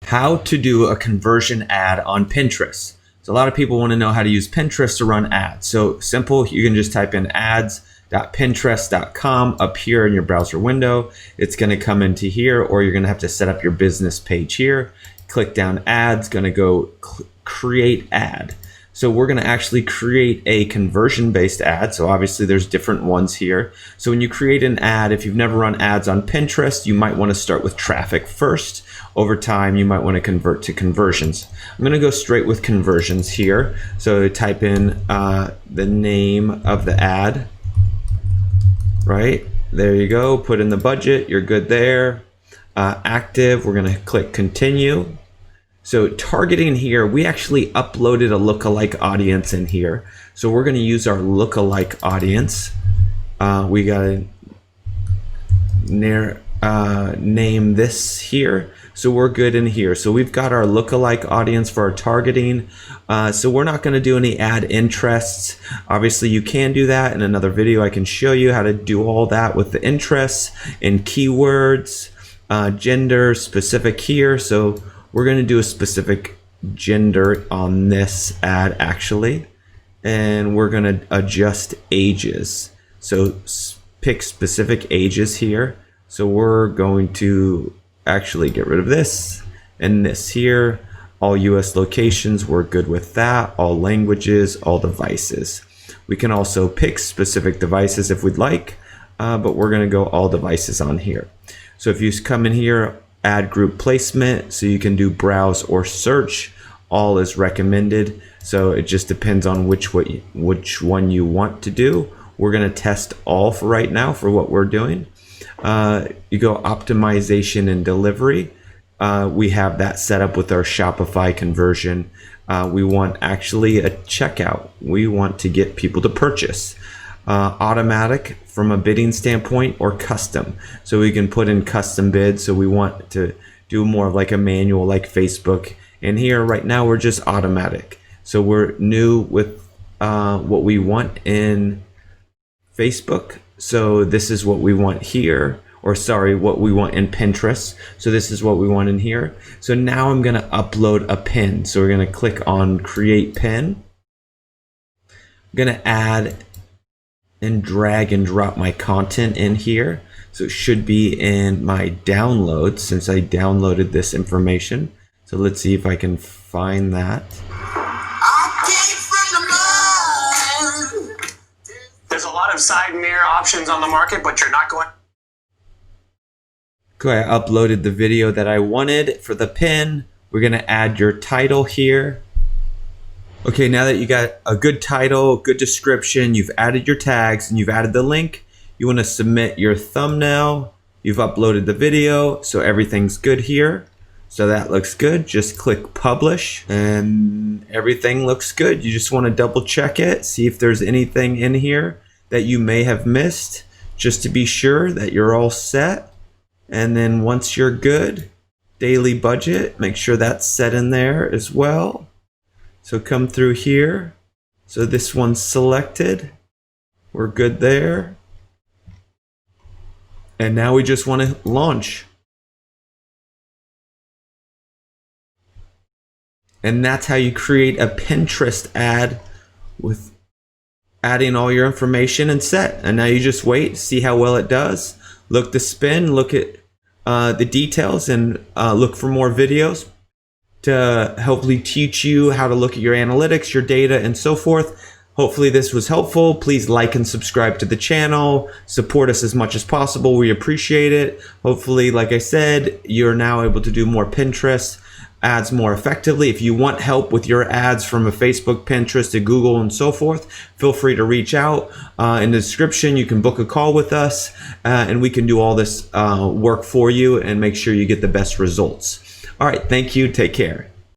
How to do a conversion ad on Pinterest. So a lot of people want to know how to use Pinterest to run ads. So simple, you can just type in ads.pinterest.com up here in your browser window. It's going to come into here, or you're going to have to set up your business page here. Click down ads, going to go create ad. So we're going to actually create a conversion-based ad. So obviously there's different ones here. So when you create an ad, if you've never run ads on Pinterest, you might want to start with traffic first. Over time, you might want to convert to conversions. I'm going to go straight with conversions here. So type in the name of the ad, right? There you go. Put in the budget. You're good there. Active. We're going to click continue. So targeting here, we actually uploaded a lookalike audience in here. So we're going to use our lookalike audience. We got to name this here. So we're good in here. So we've got our lookalike audience for our targeting. So we're not going to do any ad interests. Obviously you can do that in another video. I can show you how to do all that with the interests and keywords, gender specific here. So we're going to do a specific gender on this ad actually, and we're going to adjust ages. So pick specific ages here. So we're going to actually get rid of this and this here. All US locations, we're good with that. All languages, all devices. We can also pick specific devices if we'd like, but we're going to go all devices on here. So if you come in here, add group placement, so you can do browse or search. All is recommended, so it just depends on which one you want to do. We're going to test all for right now for what we're doing. You go optimization and delivery. We have that set up with our Shopify conversion. We want actually a checkout. We want to get people to purchase. Automatic from a bidding standpoint, or custom. So we can put in custom bids. So we want to do more of like a manual like Facebook. And here right now we're just automatic. So we're new with what we want in Facebook. So this is what we want here, or sorry, what we want in Pinterest. So this is what we want in here. So now I'm going to upload a pin. So we're going to click on create pin. I'm going to add and drag and drop my content in here. So it should be in my downloads since I downloaded this information. So let's see if I can find that. There's a lot of side mirror options on the market, but you're not going. Okay, I uploaded the video that I wanted for the pin. We're gonna add your title here. Okay, now that you got a good title, good description, you've added your tags and you've added the link, you want to submit your thumbnail. You've uploaded the video, so everything's good here. So that looks good. Just click publish and everything looks good. You just want to double check it, see if there's anything in here that you may have missed, just to be sure that you're all set. And then once you're good, daily budget, make sure that's set in there as well. So come through here. So this one's selected. We're good there. And now we just want to launch. And that's how you create a Pinterest ad with adding all your information and set. And now you just wait, see how well it does. Look to spin, look at the details, and look for more videos to hopefully teach you how to look at your analytics, your data, and so forth. Hopefully this was helpful. Please like and subscribe to the channel. Support us as much as possible. We appreciate it. Hopefully, like I said, you're now able to do more Pinterest ads more effectively. If you want help with your ads from a Facebook, Pinterest, to Google, and so forth, feel free to reach out. In the description, you can book a call with us, and we can do all this work for you and make sure you get the best results. All right, thank you. Take care.